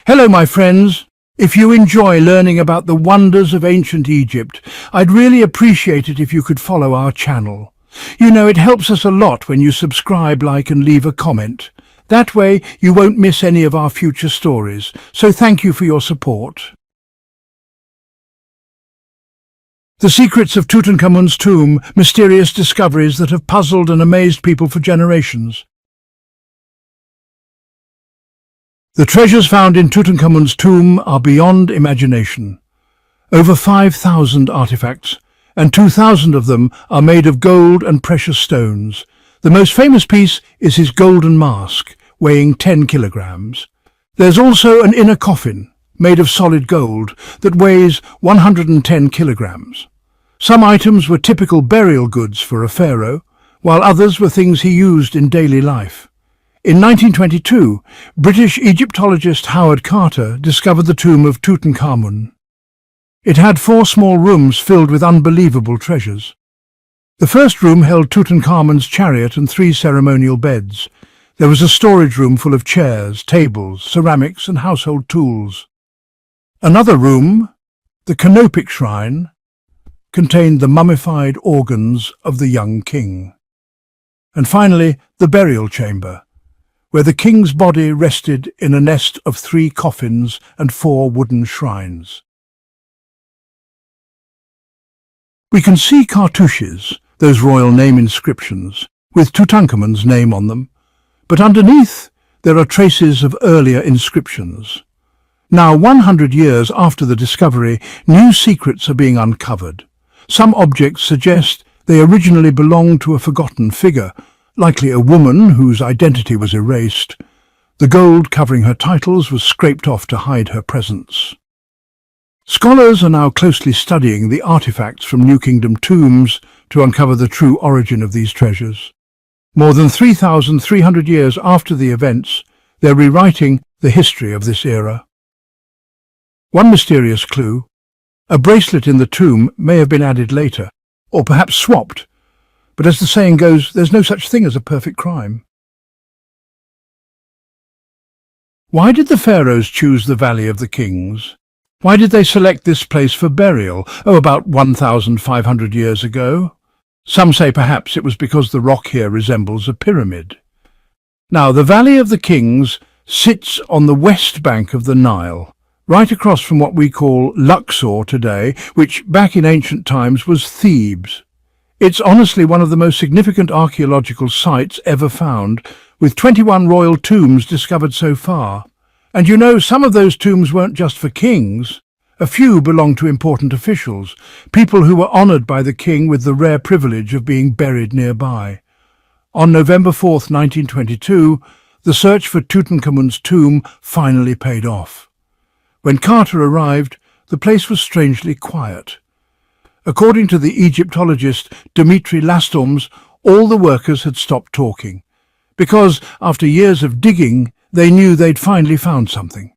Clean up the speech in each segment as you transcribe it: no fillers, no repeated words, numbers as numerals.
Hello, my friends. If you enjoy learning about the wonders of ancient Egypt, I'd really appreciate it if you could follow our channel. You know, it helps us a lot when you subscribe, like, and leave a comment. That way, you won't miss any of our future stories. So thank you for your support. The secrets of Tutankhamun's tomb, mysterious discoveries that have puzzled and amazed people for generations. The treasures found in Tutankhamun's tomb are beyond imagination. Over 5,000 artifacts, and 2,000 of them are made of gold and precious stones. The most famous piece is his golden mask, weighing 10 kilograms. There's also an inner coffin, made of solid gold, that weighs 110 kilograms. Some items were typical burial goods for a pharaoh, while others were things he used in daily life. In 1922, British Egyptologist Howard Carter discovered the tomb of Tutankhamun. It had 4 small rooms filled with unbelievable treasures. The first room held Tutankhamun's chariot and 3 ceremonial beds. There was a storage room full of chairs, tables, ceramics, and household tools. Another room, the canopic shrine, contained the mummified organs of the young king. And finally, the burial chamber, where the king's body rested in a nest of 3 coffins and 4 wooden shrines. We can see cartouches, those royal name inscriptions, with Tutankhamun's name on them, but underneath there are traces of earlier inscriptions. Now, 100 years after the discovery, new secrets are being uncovered. Some objects suggest they originally belonged to a forgotten figure, likely a woman whose identity was erased. The gold covering her titles was scraped off to hide her presence. Scholars are now closely studying the artifacts from New Kingdom tombs to uncover the true origin of these treasures. More than 3,300 years after the events, they're rewriting the history of this era. One mysterious clue: a bracelet in the tomb may have been added later, or perhaps swapped. But as the saying goes, there's no such thing as a perfect crime. Why did the pharaohs choose the Valley of the Kings? Why did they select this place for burial, about 1,500 years ago? Some say perhaps it was because the rock here resembles a pyramid. Now, the Valley of the Kings sits on the west bank of the Nile, right across from what we call Luxor today, which back in ancient times was Thebes. It's honestly one of the most significant archaeological sites ever found, with 21 royal tombs discovered so far. And you know, some of those tombs weren't just for kings. A few belonged to important officials, people who were honoured by the king with the rare privilege of being buried nearby. On November 4th, 1922, the search for Tutankhamun's tomb finally paid off. When Carter arrived, the place was strangely quiet. According to the Egyptologist Dimitri Lastom's, all the workers had stopped talking, because, after years of digging, they knew they'd finally found something.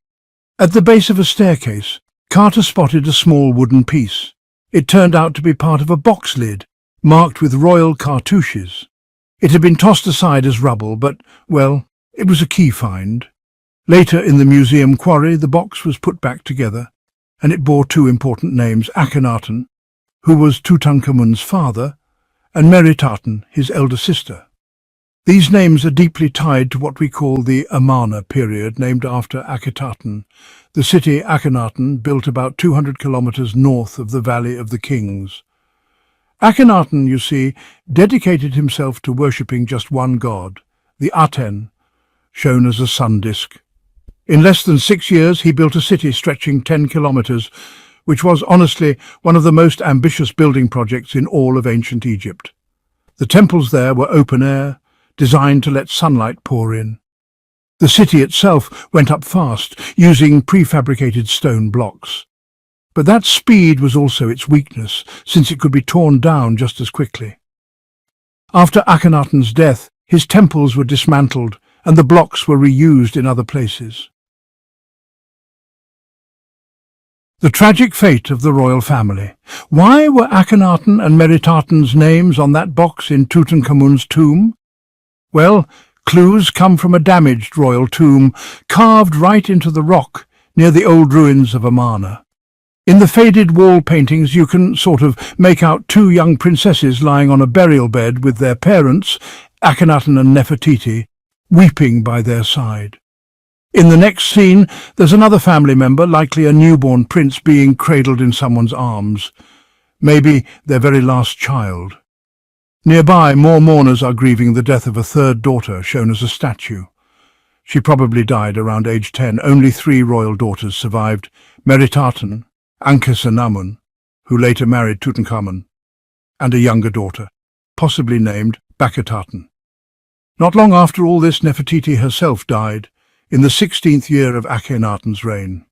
At the base of a staircase, Carter spotted a small wooden piece. It turned out to be part of a box lid, marked with royal cartouches. It had been tossed aside as rubble, but, well, it was a key find. Later in the museum quarry, the box was put back together, and it bore 2 important names: Akhenaten, who was Tutankhamun's father, and Meritaten, his elder sister. These names are deeply tied to what we call the Amarna period, named after Akhenaten, the city Akhenaten built about 200 kilometers north of the Valley of the Kings. Akhenaten, you see, dedicated himself to worshipping just one god, the Aten, shown as a sun disk. In less than 6 years, he built a city stretching 10 kilometers, which was, honestly, one of the most ambitious building projects in all of ancient Egypt. The temples there were open air, designed to let sunlight pour in. The city itself went up fast, using prefabricated stone blocks. But that speed was also its weakness, since it could be torn down just as quickly. After Akhenaten's death, his temples were dismantled, and the blocks were reused in other places. The tragic fate of the royal family. Why were Akhenaten and Meritaten's names on that box in Tutankhamun's tomb? Well, clues come from a damaged royal tomb, carved right into the rock near the old ruins of Amarna. In the faded wall paintings you can sort of make out two young princesses lying on a burial bed with their parents, Akhenaten and Nefertiti, weeping by their side. In the next scene, there's another family member, likely a newborn prince, being cradled in someone's arms. Maybe their very last child. Nearby, more mourners are grieving the death of a third daughter, shown as a statue. She probably died around age 10. Only 3 royal daughters survived: Meritaten, Tutankhamun, who later married Tutankhamun, and a younger daughter, possibly named Bakataten. Not long after all this, Nefertiti herself died, in the 16th year of Akhenaten's reign.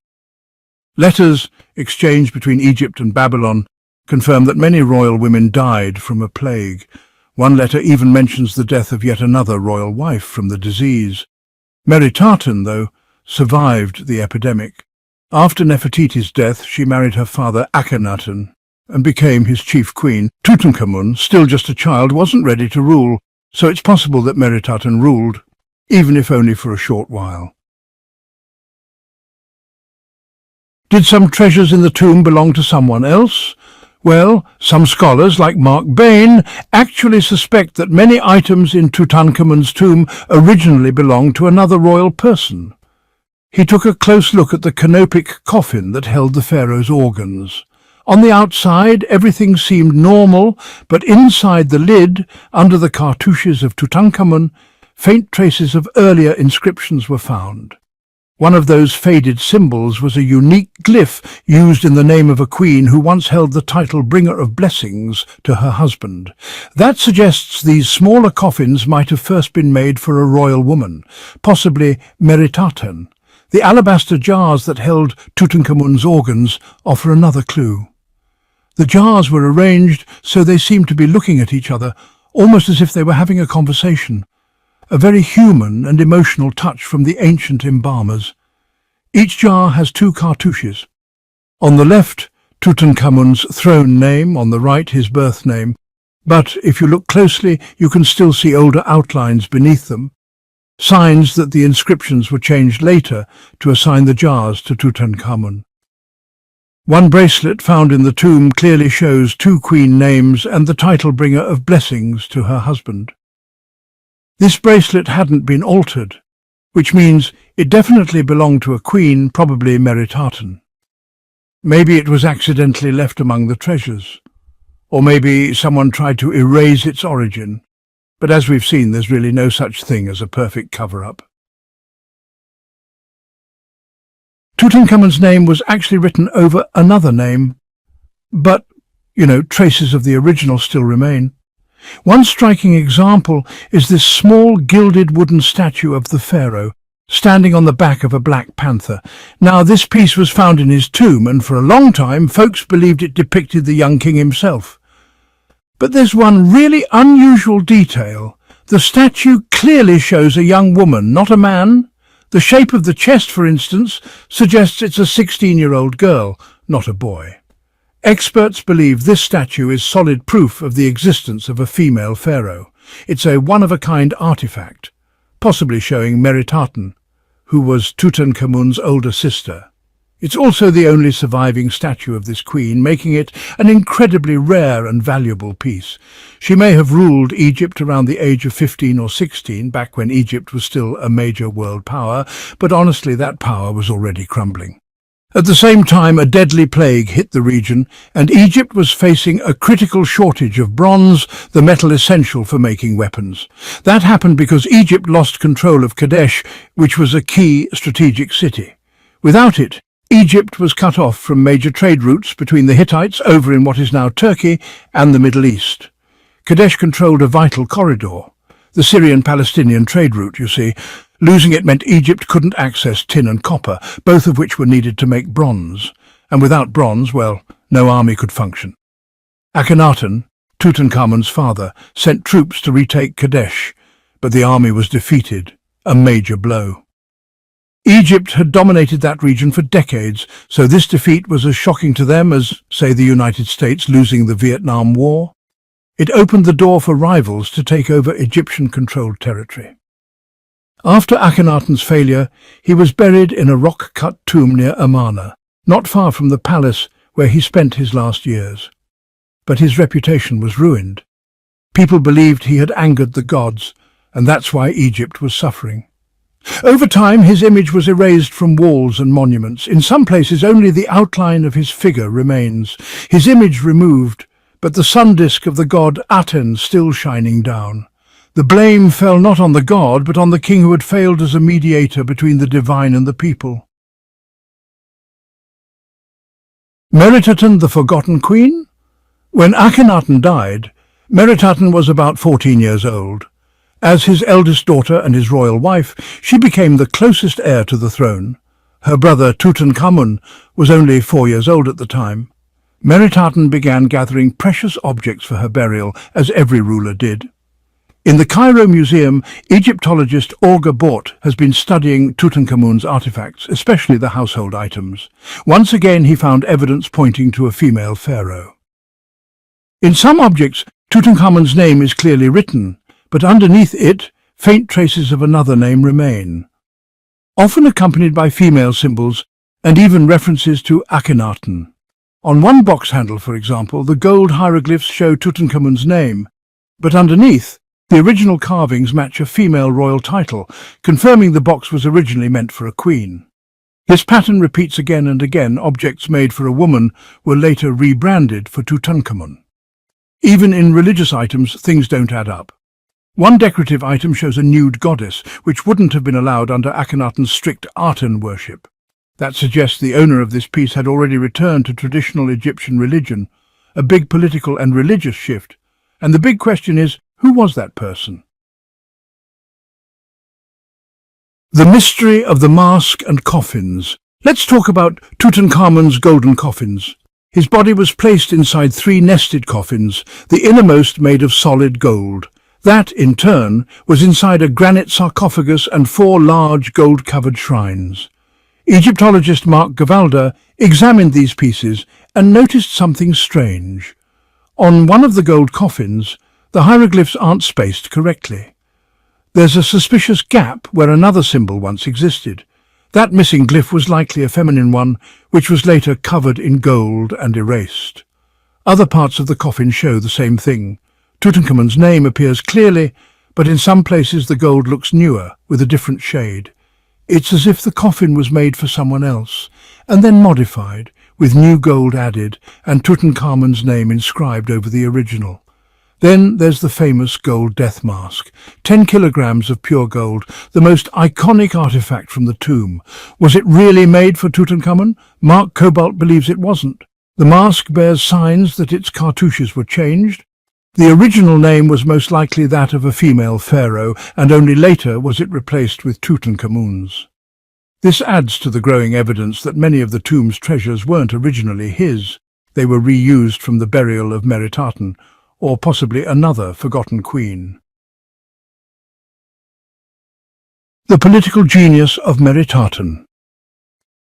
Letters exchanged between Egypt and Babylon confirm that many royal women died from a plague. One letter even mentions the death of yet another royal wife from the disease. Meritaten, though, survived the epidemic. After Nefertiti's death, she married her father Akhenaten and became his chief queen. Tutankhamun, still just a child, wasn't ready to rule, so it's possible that Meritaten ruled, even if only for a short while. Did some treasures in the tomb belong to someone else? Well, some scholars, like Mark Bain, actually suspect that many items in Tutankhamun's tomb originally belonged to another royal person. He took a close look at the canopic coffin that held the pharaoh's organs. On the outside, everything seemed normal, but inside the lid, under the cartouches of Tutankhamun, faint traces of earlier inscriptions were found. One of those faded symbols was a unique glyph used in the name of a queen who once held the title bringer of blessings to her husband. That suggests these smaller coffins might have first been made for a royal woman, possibly Meritaten. The alabaster jars that held Tutankhamun's organs offer another clue. The jars were arranged so they seemed to be looking at each other, almost as if they were having a conversation. A very human and emotional touch from the ancient embalmers. Each jar has 2 cartouches. On the left, Tutankhamun's throne name, on the right his birth name. But if you look closely, you can still see older outlines beneath them, signs that the inscriptions were changed later to assign the jars to Tutankhamun. One bracelet found in the tomb clearly shows 2 queen names and the title bringer of blessings to her husband. This bracelet hadn't been altered, which means it definitely belonged to a queen, probably Meritaten. Maybe it was accidentally left among the treasures, or maybe someone tried to erase its origin, but as we've seen, there's really no such thing as a perfect cover-up. Tutankhamun's name was actually written over another name, but, traces of the original still remain. One striking example is this small gilded wooden statue of the pharaoh, standing on the back of a black panther. Now, this piece was found in his tomb, and for a long time folks believed it depicted the young king himself. But there's one really unusual detail. The statue clearly shows a young woman, not a man. The shape of the chest, for instance, suggests it's a 16-year-old girl, not a boy. Experts believe this statue is solid proof of the existence of a female pharaoh. It's a one-of-a-kind artifact, possibly showing Meritaten, who was Tutankhamun's older sister. It's also the only surviving statue of this queen, making it an incredibly rare and valuable piece. She may have ruled Egypt around the age of 15 or 16, back when Egypt was still a major world power, but honestly that power was already crumbling. At the same time, a deadly plague hit the region, and Egypt was facing a critical shortage of bronze, the metal essential for making weapons. That happened because Egypt lost control of Kadesh, which was a key strategic city. Without it, Egypt was cut off from major trade routes between the Hittites over in what is now Turkey and the Middle East. Kadesh controlled a vital corridor, the Syrian-Palestinian trade route, you see. Losing it meant Egypt couldn't access tin and copper, both of which were needed to make bronze. And without bronze, well, no army could function. Akhenaten, Tutankhamun's father, sent troops to retake Kadesh, but the army was defeated, a major blow. Egypt had dominated that region for decades, so this defeat was as shocking to them as, say, the United States losing the Vietnam War. It opened the door for rivals to take over Egyptian-controlled territory. After Akhenaten's failure, he was buried in a rock-cut tomb near Amarna, not far from the palace where he spent his last years. But his reputation was ruined. People believed he had angered the gods, and that's why Egypt was suffering. Over time, his image was erased from walls and monuments. In some places, only the outline of his figure remains, his image removed, but the sun disk of the god Aten still shining down. The blame fell not on the god, but on the king who had failed as a mediator between the divine and the people. Meritaten, the forgotten queen? When Akhenaten died, Meritaten was about 14 years old. As his eldest daughter and his royal wife, she became the closest heir to the throne. Her brother Tutankhamun was only 4 years old at the time. Meritaten began gathering precious objects for her burial, as every ruler did. In the Cairo Museum, Egyptologist Auger Bort has been studying Tutankhamun's artifacts, especially the household items. Once again he found evidence pointing to a female pharaoh. In some objects, Tutankhamun's name is clearly written, but underneath it, faint traces of another name remain, often accompanied by female symbols and even references to Akhenaten. On one box handle, for example, the gold hieroglyphs show Tutankhamun's name, but underneath, the original carvings match a female royal title, confirming the box was originally meant for a queen. This pattern repeats again and again. Objects made for a woman were later rebranded for Tutankhamun. Even in religious items, things don't add up. One decorative item shows a nude goddess, which wouldn't have been allowed under Akhenaten's strict Aten worship. That suggests the owner of this piece had already returned to traditional Egyptian religion, a big political and religious shift. And the big question is, who was that person? The mystery of the mask and coffins. Let's talk about Tutankhamun's golden coffins. His body was placed inside 3 nested coffins, the innermost made of solid gold. That, in turn, was inside a granite sarcophagus and 4 large gold-covered shrines. Egyptologist Mark Gavalda examined these pieces and noticed something strange. On one of the gold coffins, the hieroglyphs aren't spaced correctly. There's a suspicious gap where another symbol once existed. That missing glyph was likely a feminine one, which was later covered in gold and erased. Other parts of the coffin show the same thing. Tutankhamun's name appears clearly, but in some places the gold looks newer, with a different shade. It's as if the coffin was made for someone else, and then modified, with new gold added, and Tutankhamun's name inscribed over the original. Then there's the famous gold death mask, 10 kilograms of pure gold, the most iconic artifact from the tomb. Was it really made for Tutankhamun? Mark Cobalt believes it wasn't. The mask bears signs that its cartouches were changed. The original name was most likely that of a female pharaoh, and only later was it replaced with Tutankhamun's. This adds to the growing evidence that many of the tomb's treasures weren't originally his. They were reused from the burial of Meritaten, or possibly another forgotten queen. The political genius of Meritaten.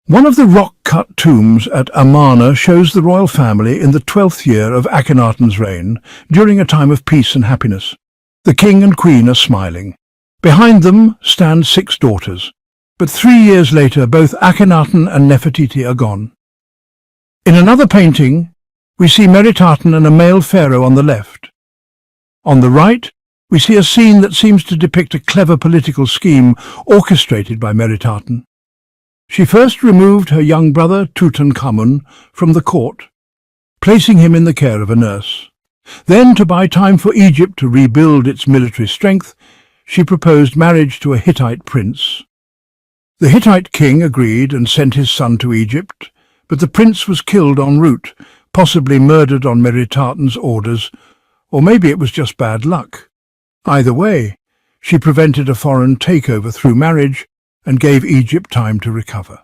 One of the rock-cut tombs at Amarna shows the royal family in the 12th year of Akhenaten's reign, during a time of peace and happiness. The king and queen are smiling. Behind them stand 6 daughters, but 3 years later both Akhenaten and Nefertiti are gone. In another painting, we see Meritaten and a male pharaoh on the left. On the right, we see a scene that seems to depict a clever political scheme orchestrated by Meritaten. She first removed her young brother Tutankhamun from the court, placing him in the care of a nurse. Then, to buy time for Egypt to rebuild its military strength, she proposed marriage to a Hittite prince. The Hittite king agreed and sent his son to Egypt, but the prince was killed en route, possibly murdered on Meritaten's orders, or maybe it was just bad luck. Either way, she prevented a foreign takeover through marriage and gave Egypt time to recover.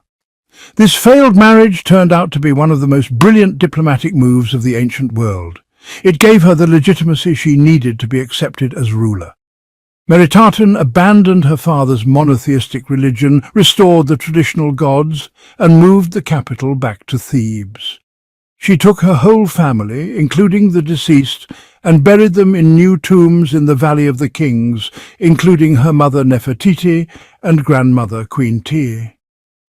This failed marriage turned out to be one of the most brilliant diplomatic moves of the ancient world. It gave her the legitimacy she needed to be accepted as ruler. Meritaten abandoned her father's monotheistic religion, restored the traditional gods, and moved the capital back to Thebes. She took her whole family, including the deceased, and buried them in new tombs in the Valley of the Kings, including her mother Nefertiti and grandmother Queen Tiye.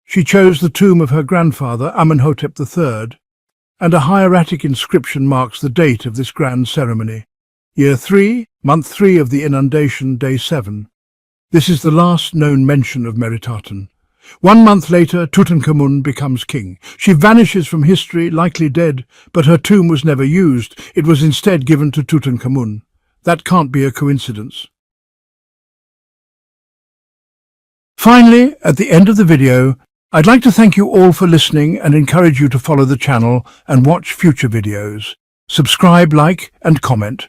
She chose the tomb of her grandfather Amenhotep III, and a hieratic inscription marks the date of this grand ceremony. Year 3, month 3 of the inundation, day 7. This is the last known mention of Meritaten. 1 month later, Tutankhamun becomes king. She vanishes from history, likely dead, but her tomb was never used. It was instead given to Tutankhamun. That can't be a coincidence. Finally, at the end of the video, I'd like to thank you all for listening and encourage you to follow the channel and watch future videos. Subscribe, like, and comment.